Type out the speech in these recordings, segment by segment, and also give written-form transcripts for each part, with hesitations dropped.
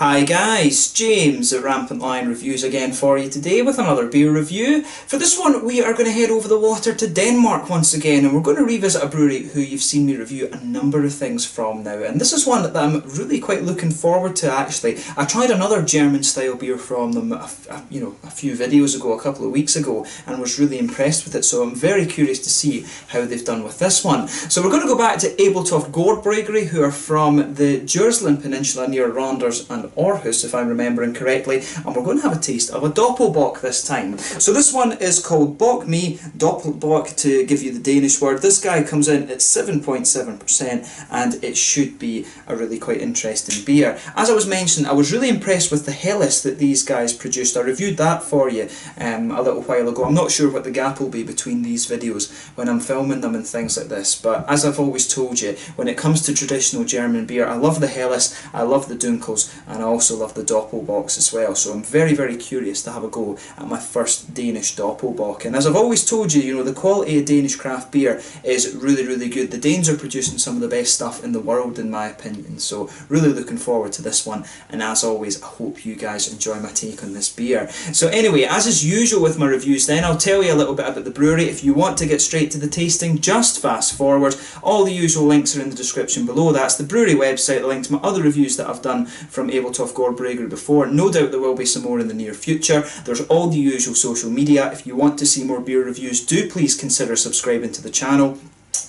Hi guys, James at RampantLionReviews again for you today with another beer review. For this one we are going to head over the water to Denmark once again, and we're going to revisit a brewery who you've seen me review a number of things from now, and this is one that I'm really quite looking forward to actually. I tried another German style beer from them a few videos ago, a couple of weeks ago, and was really impressed with it, so I'm very curious to see how they've done with this one. So we're going to go back to Ebeltoft GårdBryggeri, who are from the Jutland Peninsula near Randers and Aarhus, if I'm remembering correctly, and we're going to have a taste of a Doppelbock this time. So this one is called Bock Doppelbock, to give you the Danish word. This guy comes in at 7.7% and it should be a really quite interesting beer. As I was mentioning, I was really impressed with the Helles that these guys produced. I reviewed that for you a little while ago. I'm not sure what the gap will be between these videos when I'm filming them and things like this, but as I've always told you, when it comes to traditional German beer, I love the Helles, I love the Dunkels, and I also love the Doppelbocks as well. So I'm very, very curious to have a go at my first Danish Doppelbock. And as I've always told you, the quality of Danish craft beer is really, really good. The Danes are producing some of the best stuff in the world, in my opinion. So really looking forward to this one. And as always, I hope you guys enjoy my take on this beer. So anyway, as is usual with my reviews then, I'll tell you a little bit about the brewery. If you want to get straight to the tasting, just fast forward. All the usual links are in the description below. That's the brewery website, the link to my other reviews that I've done from Ebeltoft GårdBryggeri before. No doubt there will be some more in the near future. There's all the usual social media. If you want to see more beer reviews, do please consider subscribing to the channel.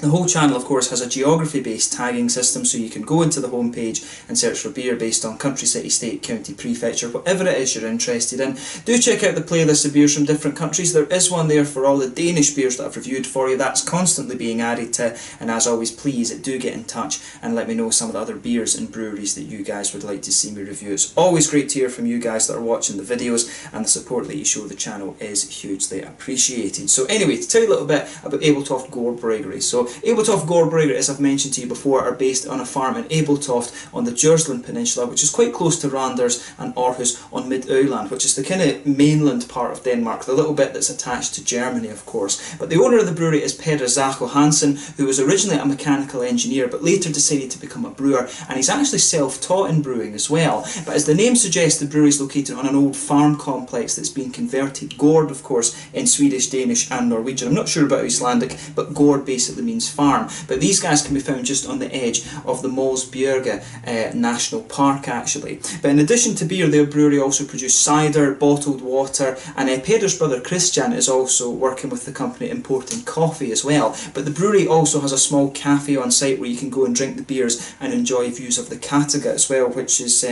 The whole channel, of course, has a geography-based tagging system, so you can go into the homepage and search for beer based on country, city, state, county, prefecture, whatever it is you're interested in. Do check out the playlist of beers from different countries. There is one there for all the Danish beers that I've reviewed for you. That's constantly being added to, and as always, please do get in touch and let me know some of the other beers and breweries that you guys would like to see me review. It's always great to hear from you guys that are watching the videos, and the support that you show the channel is hugely appreciated. So anyway, to tell you a little bit about Ebeltoft GårdBryggeri. So Ebeltoft GårdBryggeri, as I've mentioned to you before, are based on a farm in Ebeltoft on the Jutland Peninsula, which is quite close to Randers and Aarhus on Mid-Øland, which is the kind of mainland part of Denmark, the little bit that's attached to Germany, of course. But the owner of the brewery is Peder Zacho Hansen, who was originally a mechanical engineer but later decided to become a brewer, and he's actually self-taught in brewing as well. But as the name suggests, the brewery is located on an old farm complex that's been converted. Gård, of course, in Swedish, Danish and Norwegian. I'm not sure about Icelandic, but Gård basically means farm. But these guys can be found just on the edge of the Målsbjerge National Park, actually. But in addition to beer, their brewery also produce cider, bottled water, and Peder's brother Christian is also working with the company importing coffee as well. But the brewery also has a small cafe on site where you can go and drink the beers and enjoy views of the Kattegat as well, which is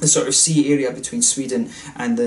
the sort of sea area between Sweden and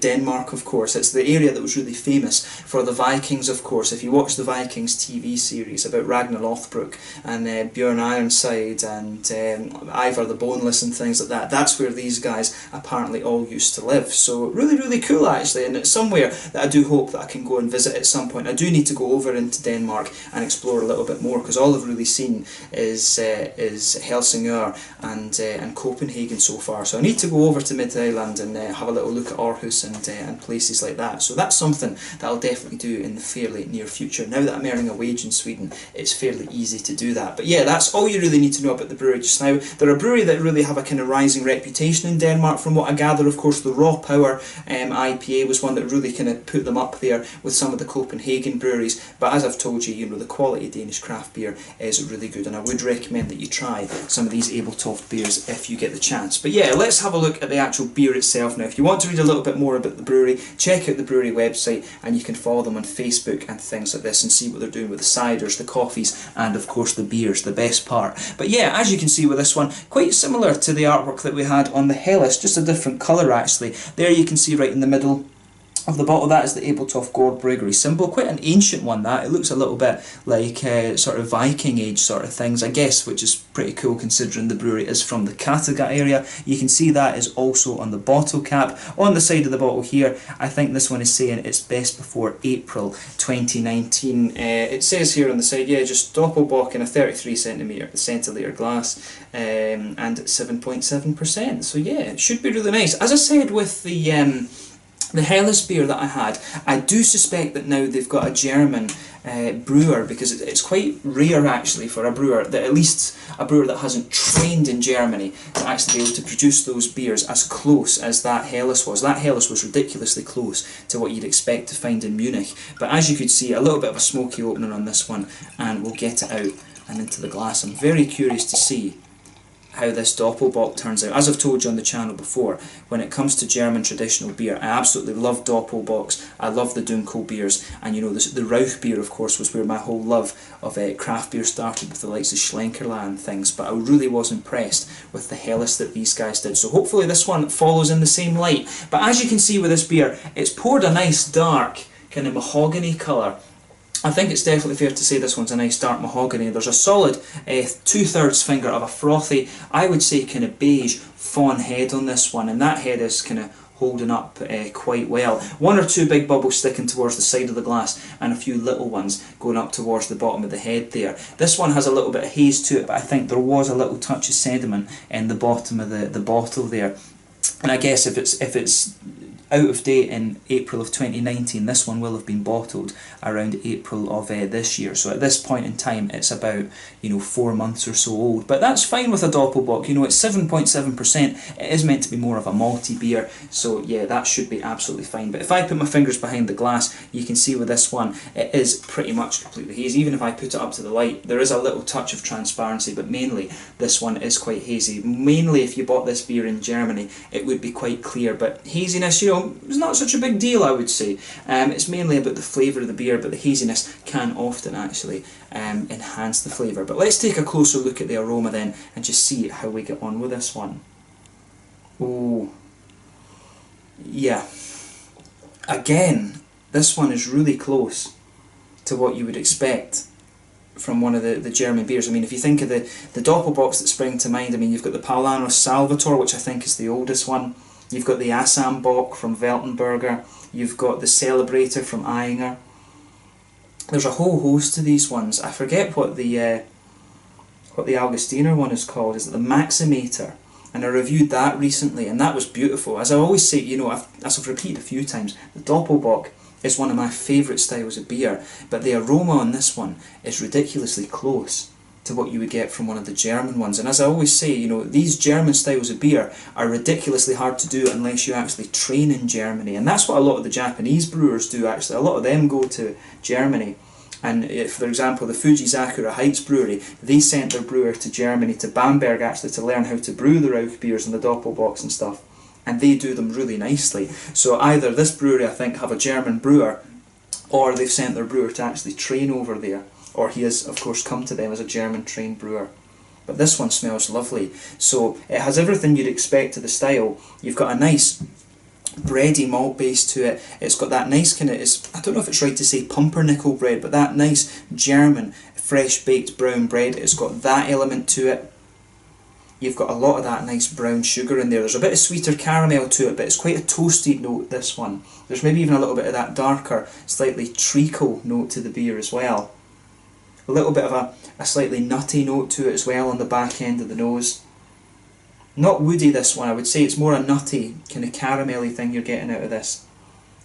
Denmark, of course. It's the area that was really famous for the Vikings, of course. If you watch the Vikings TV series about Ragnar Lothbrok and Björn Ironside and Ivar the Boneless and things like that, that's where these guys apparently all used to live. So really, really cool actually, and it's somewhere that I do hope that I can go and visit at some point. I do need to go over into Denmark and explore a little bit more, because all I've really seen is Helsingør and Copenhagen so far. So I need to go over to Mid-Øland and have a little look at Aarhus and places like that. So that's something that I'll definitely do in the fairly near future. Now that I'm earning a wage in Sweden, it's fairly easy to do that. But yeah, that's all you really need to know about the brewery just now. They're a brewery that really have a kind of rising reputation in Denmark, from what I gather. Of course, the Raw Power IPA was one that really kind of put them up there with some of the Copenhagen breweries. But as I've told you, the quality of Danish craft beer is really good, and I would recommend that you try some of these Ebeltoft beers if you get the chance. But yeah, let's have a look at the actual beer itself now. If you want to read a little bit more about the brewery, check out the brewery website, and you can follow them on Facebook and things like this and see what they're doing with the ciders, the coffees, and of course the beers, the best part. But yeah, as you can see with this one, quite similar to the artwork that we had on the Helles, just a different colour actually. There you can see right in the middle of the bottle, that is the Ebeltoft GårdBryggeri symbol. Quite an ancient one, that. It looks a little bit like sort of Viking age sort of things, I guess, which is pretty cool considering the brewery is from the Kattegat area. You can see that is also on the bottle cap. On the side of the bottle here, I think this one is saying it's best before April 2019. It says here on the side, yeah, just Doppelbock in a 33 centilitre glass and 7.7%. So yeah, it should be really nice. As I said with the The Helles beer that I had, I do suspect that now they've got a German brewer, because it's quite rare actually for a brewer, that at least a brewer that hasn't trained in Germany, to actually be able to produce those beers as close as that Helles was. That Helles was ridiculously close to what you'd expect to find in Munich. But as you could see, a little bit of a smoky opener on this one, and we'll get it out and into the glass. I'm very curious to see how this Doppelbock turns out. As I've told you on the channel before, when it comes to German traditional beer, I absolutely love Doppelbocks, I love the Dunkel beers, and you know, the Rauch beer, of course, was where my whole love of craft beer started, with the likes of Schlenkerla and things, but I really was impressed with the Helles that these guys did. So hopefully this one follows in the same light. But as you can see with this beer, it's poured a nice dark kind of mahogany colour. I think it's definitely fair to say this one's a nice dark mahogany. There's a solid 2/3 finger of a frothy, I would say kind of beige fawn head on this one, and that head is kind of holding up quite well. One or two big bubbles sticking towards the side of the glass, and a few little ones going up towards the bottom of the head there. This one has a little bit of haze to it, but I think there was a little touch of sediment in the bottom of the bottle there. And I guess if it's out of date in April of 2019, this one will have been bottled around April of this year. So at this point in time, it's about, you know, 4 months or so old. But that's fine with a Doppelbock. You know, it's 7.7%. It is meant to be more of a malty beer. So yeah, that should be absolutely fine. But if I put my fingers behind the glass, you can see with this one, it is pretty much completely hazy. Even if I put it up to the light, there is a little touch of transparency, but mainly this one is quite hazy. Mainly if you bought this beer in Germany, it would be quite clear. But haziness, you know, it's not such a big deal, I would say. It's mainly about the flavour of the beer, but the haziness can often actually enhance the flavour. But let's take a closer look at the aroma then, and just see how we get on with this one. Oh, yeah. Again, this one is really close to what you would expect from one of the German beers. I mean, if you think of the Doppelbocks that spring to mind, I mean, you've got the Paulaner Salvator, which I think is the oldest one. You've got the Assam Bock from Weltenberger. You've got the Celebrator from Eyinger. There's a whole host of these ones. I forget what the Augustiner one is called. Is it the Maximator? And I reviewed that recently, and that was beautiful. As I always say, you know, as I've repeated a few times, the Doppelbock is one of my favourite styles of beer, but the aroma on this one is ridiculously close to what you would get from one of the German ones. And as I always say, you know, these German styles of beer are ridiculously hard to do unless you actually train in Germany. And that's what a lot of the Japanese brewers do actually. A lot of them go to Germany. And for example, the Fujizakura Heights brewery, they sent their brewer to Germany, to Bamberg actually, to learn how to brew the Rauch beers and the Doppelbocks and stuff. And they do them really nicely. So either this brewery, I think, have a German brewer, or they've sent their brewer to actually train over there. Or he has, of course, come to them as a German trained brewer. But this one smells lovely. So it has everything you'd expect of the style. You've got a nice bready malt base to it. It's got that nice kind of, I don't know if it's right to say pumpernickel bread, but that nice German fresh baked brown bread. It's got that element to it. You've got a lot of that nice brown sugar in there. There's a bit of sweeter caramel to it, but it's quite a toasty note, this one. There's maybe even a little bit of that darker, slightly treacle note to the beer as well. A little bit of a slightly nutty note to it as well on the back end of the nose. Not woody, this one. I would say it's more a nutty, kind of caramelly thing you're getting out of this.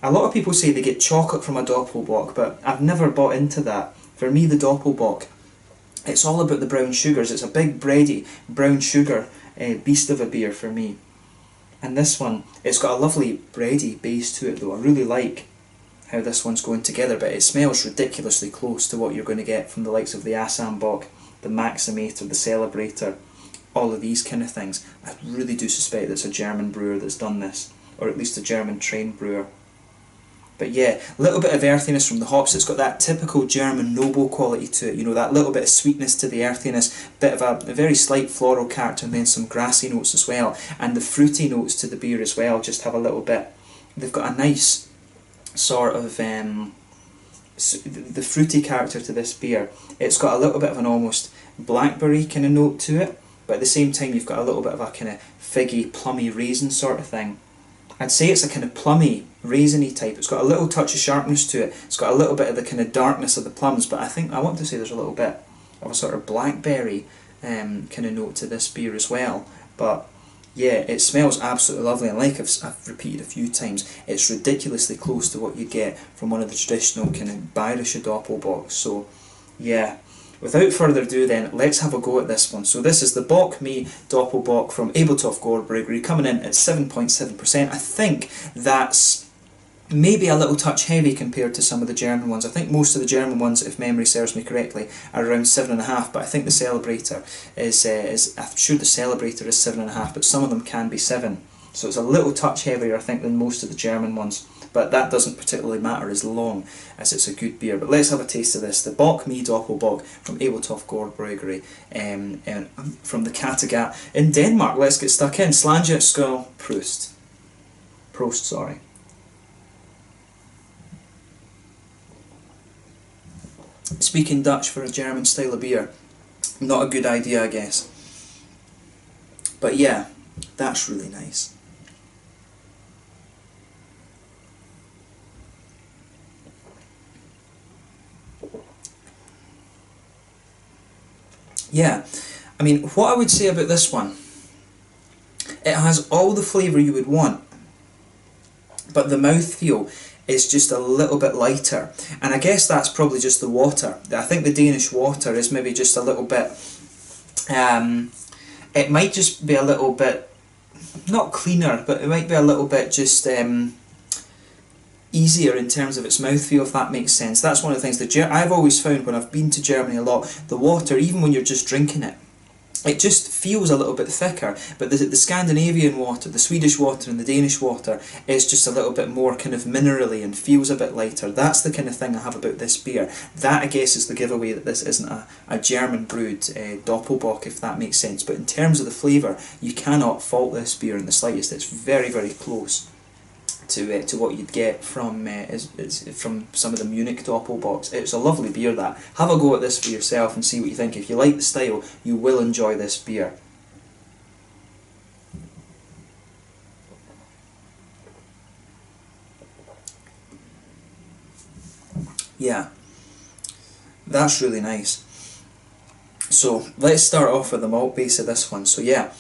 A lot of people say they get chocolate from a Doppelbock, but I've never bought into that. For me, the Doppelbock, it's all about the brown sugars. It's a big bready brown sugar beast of a beer for me. And this one, it's got a lovely bready base to it though. I really like how this one's going together, but it smells ridiculously close to what you're going to get from the likes of the Assam Bock, the Maximator, the Celebrator, all of these kind of things. I really do suspect it's a German brewer that's done this, or at least a German trained brewer. But yeah, a little bit of earthiness from the hops. It's got that typical German noble quality to it, you know, that little bit of sweetness to the earthiness, bit of a very slight floral character, and then some grassy notes as well. And the fruity notes to the beer as well just have a little bit. They've got a nice sort of the fruity character to this beer. It's got a little bit of an almost blackberry kind of note to it, but at the same time you've got a little bit of a kind of figgy, plummy raisin sort of thing. I'd say it's a kind of plummy, raisiny type. It's got a little touch of sharpness to it. It's got a little bit of the kind of darkness of the plums, but I want to say there's a little bit of a sort of blackberry kind of note to this beer as well. But yeah, it smells absolutely lovely, and like I've repeated a few times, it's ridiculously close to what you get from one of the traditional kind of Bayerische Doppelbocks. So yeah, without further ado then, let's have a go at this one. So this is the Bock Me Doppelbock from Ebeltoft GårdBryggeri, coming in at 7.7%. I think that's maybe a little touch heavy compared to some of the German ones. I think most of the German ones, if memory serves me correctly, are around 7.5, but I think the Celebrator is I'm sure the Celebrator is 7.5, but some of them can be 7. So it's a little touch heavier, I think, than most of the German ones. But that doesn't particularly matter as long as it's a good beer. But let's have a taste of this. The Bock Me Doppelbock from Ebeltoft GårdBryggeri, and from the Kattegat in Denmark. Let's get stuck in. Slange, skål, Prost. Prost, sorry. Speaking Dutch for a German style of beer, not a good idea, I guess. But yeah, that's really nice. Yeah, I mean, what I would say about this one, it has all the flavour you would want, but the mouthfeel is just a little bit lighter, and I guess that's probably just the water. I think the Danish water is maybe just a little bit, it might just be a little bit, not cleaner, but it might be a little bit just easier in terms of its mouthfeel, if that makes sense. That's one of the things that I've always found when I've been to Germany a lot, the water, even when you're just drinking it, it just feels a little bit thicker, but the Scandinavian water, the Swedish water and the Danish water is just a little bit more kind of minerally and feels a bit lighter. That's the kind of thing I have about this beer. That, I guess, is the giveaway that this isn't a German brewed Doppelbock, if that makes sense. But in terms of the flavour, you cannot fault this beer in the slightest. It's very, very close to what you'd get from some of the Munich Doppelbocks. It's a lovely beer, that. Have a go at this for yourself and see what you think. If you like the style, you will enjoy this beer. Yeah, that's really nice. So let's start off with the malt base of this one. So yeah,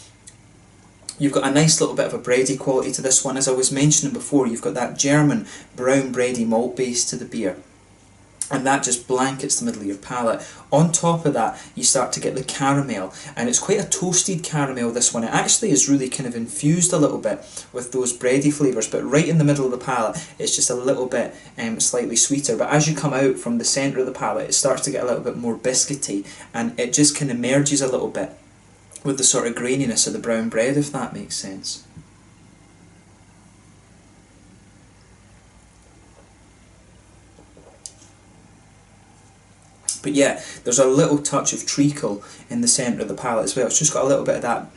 you've got a nice little bit of a bready quality to this one. As I was mentioning before, you've got that German brown bready malt base to the beer, and that just blankets the middle of your palate. On top of that, you start to get the caramel, and it's quite a toasted caramel, this one. It actually is really kind of infused a little bit with those bready flavours, but right in the middle of the palate, it's just a little bit slightly sweeter. But as you come out from the centre of the palate, it starts to get a little bit more biscuity, and it just kind of merges a little bit with the sort of graininess of the brown bread, if that makes sense. But yeah, there's a little touch of treacle in the centre of the palate as well. It's just got a little bit of that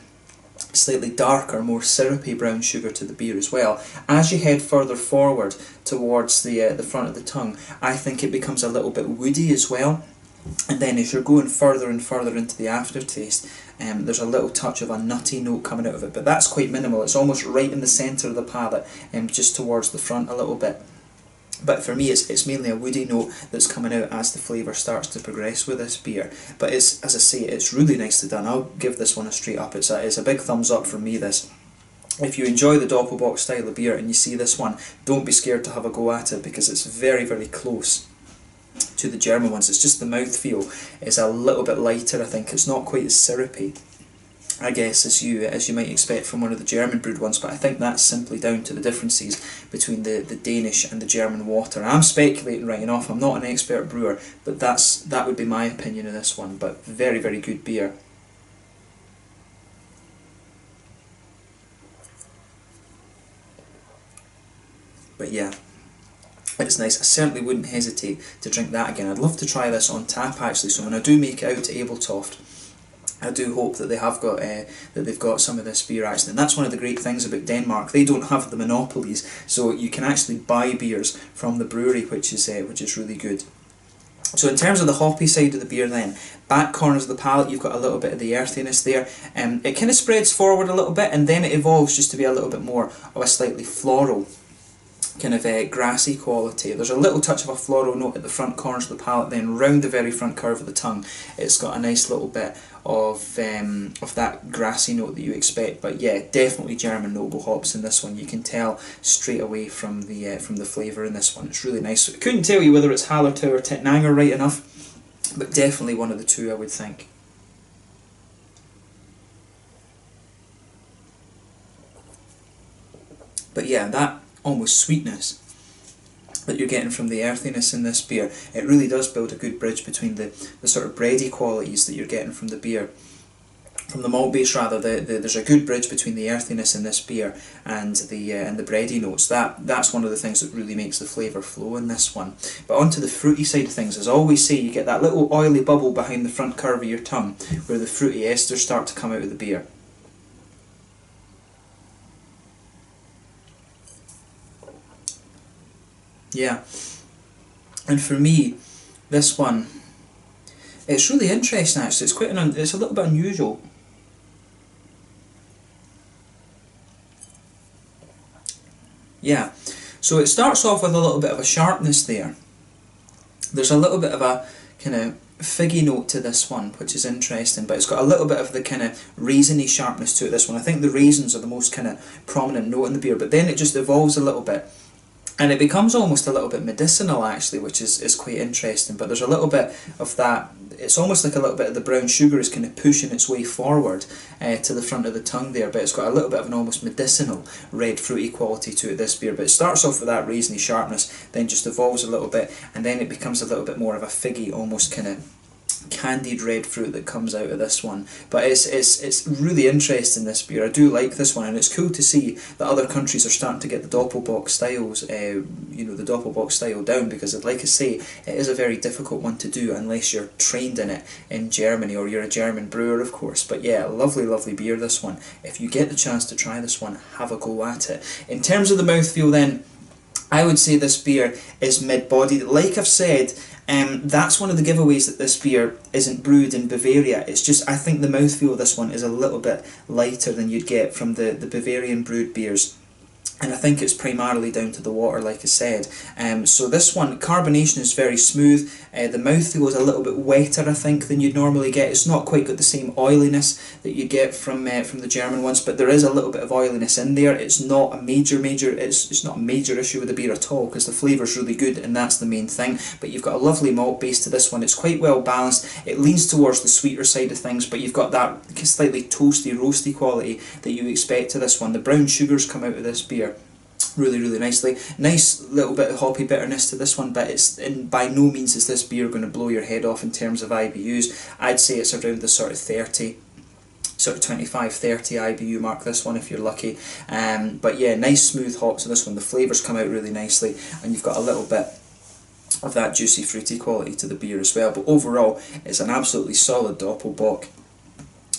slightly darker, more syrupy brown sugar to the beer as well. As you head further forward towards the front of the tongue, I think it becomes a little bit woody as well. And then as you're going further and further into the aftertaste, there's a little touch of a nutty note coming out of it, but that's quite minimal. It's almost right in the centre of the palate, just towards the front a little bit. But for me, it's mainly a woody note that's coming out as the flavour starts to progress with this beer. But it's, as I say, it's really nicely done. I'll give this one a straight up. It's a big thumbs up from me, this. If you enjoy the Doppelbock style of beer and you see this one, don't be scared to have a go at it, because it's very, very close to the German ones. It's just the mouthfeel is a little bit lighter, I think. It's not quite as syrupy, I guess, as you might expect from one of the German brewed ones, but I think that's simply down to the differences between the Danish and the German water. I'm speculating right enough, I'm not an expert brewer, but that would be my opinion of this one. But very, very good beer. But yeah, it's nice. I certainly wouldn't hesitate to drink that again. I'd love to try this on tap, actually, so when I do make it out to Ebeltoft, I do hope that they've got some of this beer, actually. And that's one of the great things about Denmark. They don't have the monopolies, so you can actually buy beers from the brewery, which is really good. So in terms of the hoppy side of the beer then, back corners of the palate, you've got a little bit of the earthiness there. It kind of spreads forward a little bit, and then it evolves just to be a little bit more of a slightly floral kind of grassy quality. There's a little touch of a floral note at the front corners of the palate, then round the very front curve of the tongue it's got a nice little bit of that grassy note that you expect. But yeah, definitely German noble hops in this one. You can tell straight away from the flavour in this one. It's really nice. I couldn't tell you whether it's Hallertau or Tettnanger right enough, but definitely one of the two I would think. But yeah, that almost sweetness that you're getting from the earthiness in this beer, it really does build a good bridge between the sort of bready qualities that you're getting from the beer, from the malt base rather. There's a good bridge between the earthiness in this beer and the bready notes. That's one of the things that really makes the flavour flow in this one. But onto the fruity side of things, as I always say, you get that little oily bubble behind the front curve of your tongue where the fruity esters start to come out of the beer. Yeah, and for me, this one, it's really interesting actually. It's it's a little bit unusual. Yeah, so it starts off with a little bit of a sharpness there. There's a little bit of a kind of figgy note to this one, which is interesting, but it's got a little bit of the kind of raisiny sharpness to it, this one. I think the raisins are the most kind of prominent note in the beer, but then it just evolves a little bit. And it becomes almost a little bit medicinal actually, which is quite interesting. But there's a little bit of that, it's almost like a little bit of the brown sugar is kind of pushing its way forward to the front of the tongue there, but it's got a little bit of an almost medicinal red fruity quality to it, this beer. But it starts off with that raisiny sharpness, then just evolves a little bit, and then it becomes a little bit more of a figgy, almost kind of candied red fruit that comes out of this one. But it's really interesting, this beer. I do like this one, and it's cool to see that other countries are starting to get the Doppelbock styles, you know, the Doppelbock style down, because like I say, it is a very difficult one to do unless you're trained in it in Germany or you're a German brewer, of course. But yeah, lovely, lovely beer, this one. If you get the chance to try this one, have a go at it. In terms of the mouthfeel then, I would say this beer is mid-bodied. Like I've said, that's one of the giveaways that this beer isn't brewed in Bavaria. It's just, I think the mouthfeel of this one is a little bit lighter than you'd get from the Bavarian brewed beers. And I think it's primarily down to the water, like I said. So this one, carbonation is very smooth. The mouthfeel is a little bit wetter, I think, than you'd normally get. It's not quite got the same oiliness that you get from the German ones, but there is a little bit of oiliness in there. It's not a it's not a major issue with the beer at all, because the flavour's really good, and that's the main thing. But you've got a lovely malt base to this one. It's quite well balanced. It leans towards the sweeter side of things, but you've got that slightly toasty, roasty quality that you expect to this one. The brown sugars come out of this beer really, really nicely. Nice little bit of hoppy bitterness to this one, but by no means is this beer going to blow your head off in terms of IBUs. I'd say it's around the sort of 30, sort of 25-30 IBU mark, this one, if you're lucky. But yeah, nice smooth hops to this one. The flavours come out really nicely, and you've got a little bit of that juicy fruity quality to the beer as well. But overall, it's an absolutely solid Doppelbock.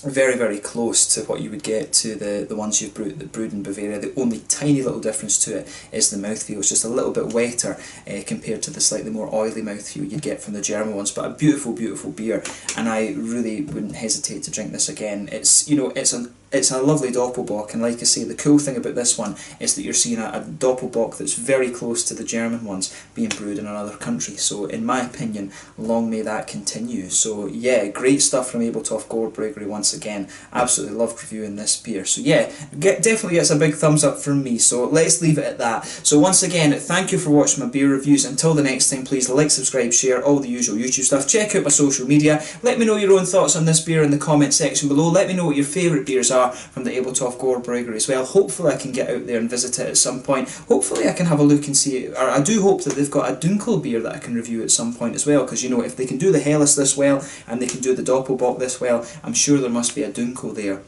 Very, very close to what you would get to the ones you've brewed in Bavaria. The only tiny little difference to it is the mouthfeel. It's just a little bit wetter compared to the slightly more oily mouthfeel you'd get from the German ones. But a beautiful, beautiful beer, and I really wouldn't hesitate to drink this again. It's, you know, it's a lovely Doppelbock, and like I say, the cool thing about this one is that you're seeing a Doppelbock that's very close to the German ones being brewed in another country. So in my opinion, long may that continue. So yeah, great stuff from Ebeltoft GårdBryggeri once again. Absolutely loved reviewing this beer. So yeah, definitely gets a big thumbs up from me. So let's leave it at that. So once again, thank you for watching my beer reviews. Until the next time, please like, subscribe, share, all the usual YouTube stuff. Check out my social media. Let me know your own thoughts on this beer in the comment section below. Let me know what your favourite beers are from the Ebeltoft GårdBryggeri as well. Hopefully I can get out there and visit it at some point. Hopefully I can have a look and see, or I do hope that they've got a Dunkel beer that I can review at some point as well, because you know, if they can do the Helles this well and they can do the Doppelbock this well, I'm sure there must be a Dunkel there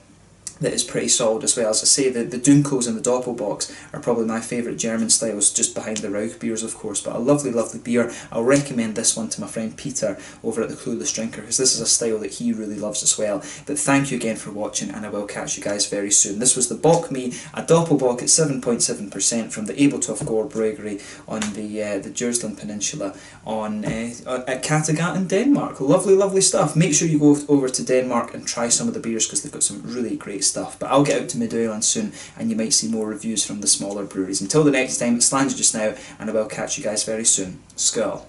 that is pretty solid as well. As I say, the Dunkels and the Doppelbocks are probably my favourite German styles, just behind the Rauch beers, of course. But a lovely, lovely beer. I'll recommend this one to my friend Peter over at the Clueless Drinker, because this is a style that he really loves as well. But thank you again for watching, and I will catch you guys very soon. This was the Bock Me, a Doppelbock at 7.7% from the Ebeltoft GårdBryggeri on the Djursland Peninsula at Kattegat in Denmark. Lovely, lovely stuff. Make sure you go over to Denmark and try some of the beers, because they've got some really great stuff. But I'll get out to Mid-Island soon, and you might see more reviews from the smaller breweries. Until the next time, it's Slans just now, and I will catch you guys very soon. Skål.